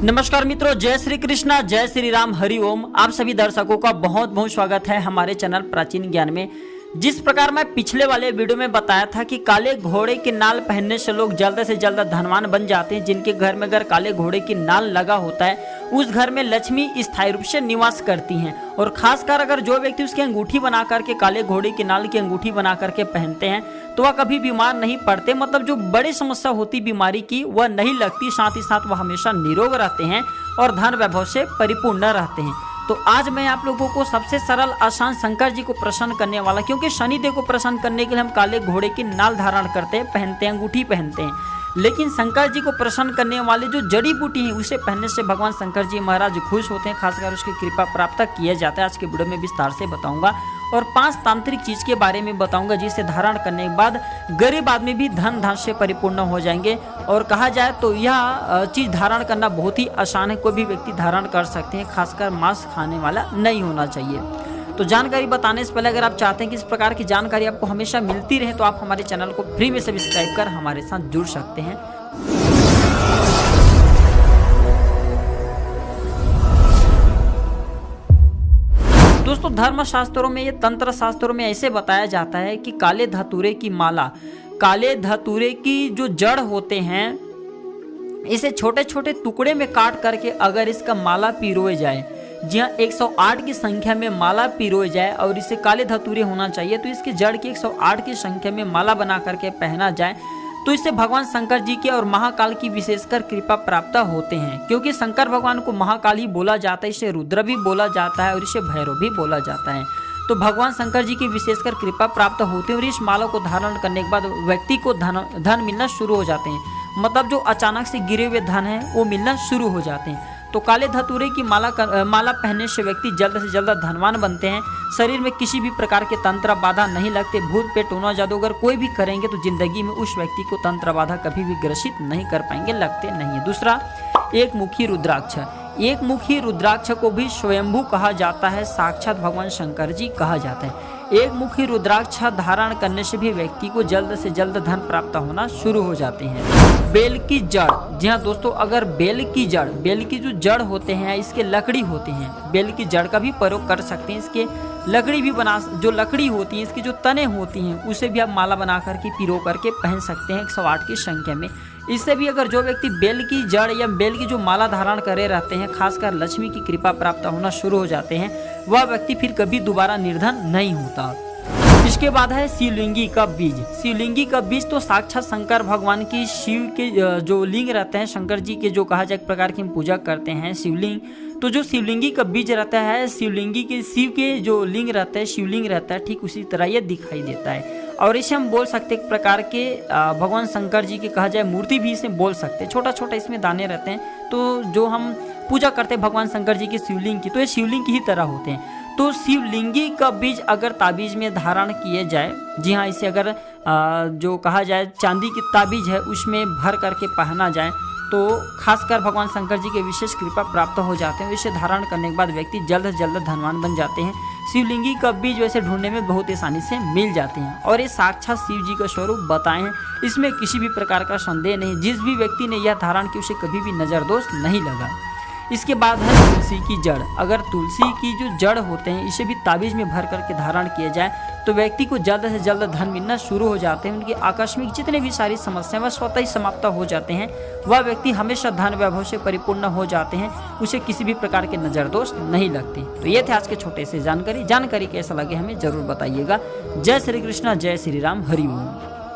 नमस्कार मित्रों, जय श्री कृष्णा, जय श्री राम, हरि ओम। आप सभी दर्शकों का बहुत बहुत स्वागत है हमारे चैनल प्राचीन ज्ञान में। जिस प्रकार मैं पिछले वाले वीडियो में बताया था कि काले घोड़े की नाल पहनने से लोग जल्द से जल्द धनवान बन जाते हैं। जिनके घर में अगर काले घोड़े की नाल लगा होता है उस घर में लक्ष्मी स्थायी रूप से निवास करती हैं। और खासकर अगर जो व्यक्ति उसकी अंगूठी बना करके काले घोड़े की नाल की अंगूठी बना करके पहनते हैं तो वह कभी बीमार नहीं पड़ते। मतलब जो बड़ी समस्या होती बीमारी की वह नहीं लगती, साथ ही साथ वह हमेशा निरोग रहते हैं और धन वैभव से परिपूर्ण रहते हैं। तो आज मैं आप लोगों को सबसे सरल आसान शंकर जी को प्रसन्न करने वाला, क्योंकि शनिदेव को प्रसन्न करने के लिए हम काले घोड़े की नाल धारण करते हैं, पहनते हैं, अंगूठी पहनते हैं। लेकिन शंकर जी को प्रसन्न करने वाले जो जड़ी बूटी है उसे पहनने से भगवान शंकर जी महाराज खुश होते हैं, खासकर उसकी कृपा प्राप्त किया जाता है। आज के वीडियो में विस्तार से बताऊंगा और 5 तांत्रिक चीज के बारे में बताऊंगा जिसे धारण करने के बाद गरीब आदमी भी धन से परिपूर्ण हो जाएंगे। और कहा जाए तो यह चीज धारण करना बहुत ही आसान है, कोई भी व्यक्ति धारण कर सकते हैं, खासकर मांस खाने वाला नहीं होना चाहिए। तो जानकारी बताने से पहले अगर आप चाहते हैं कि इस प्रकार की जानकारी आपको हमेशा मिलती रहे तो आप हमारे चैनल को फ्री में सब्सक्राइब कर हमारे साथ जुड़ सकते हैं। दोस्तों, धर्म शास्त्रों में, ये तंत्र शास्त्रों में ऐसे बताया जाता है कि काले धतूरे की माला, काले धतूरे की जो जड़ होते हैं इसे छोटे छोटे टुकड़े में काट करके अगर इसका माला पिरोए जाए, जी हाँ 108 की संख्या में माला पिरोए जाए और इसे काले धतूरे होना चाहिए, तो इसकी जड़ की 108 की संख्या में माला बना करके पहना जाए तो इससे भगवान शंकर जी के और महाकाल की विशेषकर कृपा प्राप्त होते हैं। क्योंकि शंकर भगवान को महाकाल ही बोला जाता है, इसे रुद्र भी बोला जाता है और इसे भैरव भी बोला जाता है। तो भगवान शंकर जी की विशेषकर कृपा प्राप्त होती है और इस माला को धारण करने के बाद व्यक्ति को धन मिलना शुरू हो जाते हैं। मतलब जो अचानक से गिरे हुए धन है वो मिलना शुरू हो जाते हैं। तो काले धतूरे की माला पहनने से व्यक्ति जल्द से जल्द धनवान बनते हैं। शरीर में किसी भी प्रकार के तंत्र बाधा नहीं लगते। भूत पेट टोना जादू अगर कोई भी करेंगे तो जिंदगी में उस व्यक्ति को तंत्र बाधा कभी भी ग्रसित नहीं कर पाएंगे, लगते नहीं है। दूसरा, एक मुखी रुद्राक्ष। एक मुखी रुद्राक्ष को भी स्वयंभू कहा जाता है, साक्षात भगवान शंकर जी कहा जाता है। एक मुखी रुद्राक्ष धारण करने से भी व्यक्ति को जल्द से जल्द धन प्राप्त होना शुरू हो जाते हैं। बेल की जड़, जी हाँ दोस्तों, अगर बेल की जो जड़ होते हैं इसके लकड़ी होते हैं, बेल की जड़ का भी प्रयोग कर सकते हैं। इसके लकड़ी भी बना, जो लकड़ी होती है इसकी जो तने होती हैं उसे भी आप माला बना करके पिरो करके पहन सकते हैं 108 की संख्या में। इससे भी अगर जो व्यक्ति बेल की जड़ या बेल की जो माला धारण करे रहते हैं, खासकर लक्ष्मी की कृपा प्राप्त होना शुरू हो जाते हैं, वह व्यक्ति फिर कभी दोबारा निर्धन नहीं होता। इसके बाद है शिवलिंगी का बीज। शिवलिंगी का बीज तो साक्षात शंकर भगवान की, शिव के जो लिंग रहते हैं, शंकर जी के जो कहा जाए एक प्रकार की हम पूजा करते हैं शिवलिंग, तो जो शिवलिंगी का बीज रहता है, शिवलिंगी के शिव के जो लिंग रहता है, शिवलिंग रहता है, ठीक उसी तरह ये दिखाई देता है। और इसे हम बोल सकते एक प्रकार के भगवान शंकर जी की कहा जाए मूर्ति भी इसे बोल सकते हैं। छोटा छोटा इसमें दाने रहते हैं, तो जो हम पूजा करते हैं भगवान शंकर जी की शिवलिंग की, तो ये शिवलिंग की ही तरह होते हैं। तो शिवलिंगी का बीज अगर ताबीज में धारण किए जाए, जी हाँ, इसे अगर जो कहा जाए चांदी की ताबीज है उसमें भर करके पहना जाए तो खासकर भगवान शंकर जी के विशेष कृपा प्राप्त हो जाते हैं। इसे धारण करने के बाद व्यक्ति जल्द से जल्द धनवान बन जाते हैं। शिवलिंगी का बीज वैसे ढूंढने में बहुत आसानी से मिल जाते हैं और ये साक्षात शिव जी का स्वरूप बताए हैं, इसमें किसी भी प्रकार का संदेह नहीं। जिस भी व्यक्ति ने यह धारण की उसे कभी भी नजर दोष नहीं लगा। इसके बाद है तुलसी की जड़। अगर तुलसी की जो जड़ होते हैं इसे भी ताबीज में भर करके धारण किया जाए तो व्यक्ति को जल्द से जल्द धन मिलना शुरू हो जाते हैं। उनकी आकस्मिक जितने भी सारी समस्याएं वह स्वतः ही समाप्त हो जाते हैं। वह व्यक्ति हमेशा धन वैभव से परिपूर्ण हो जाते हैं, उसे किसी भी प्रकार के नजर दोष नहीं लगते। तो ये थे आज के छोटे से जानकारी कैसा लगे हमें जरूर बताइएगा। जय श्री कृष्णा, जय श्री राम, हरि ओम।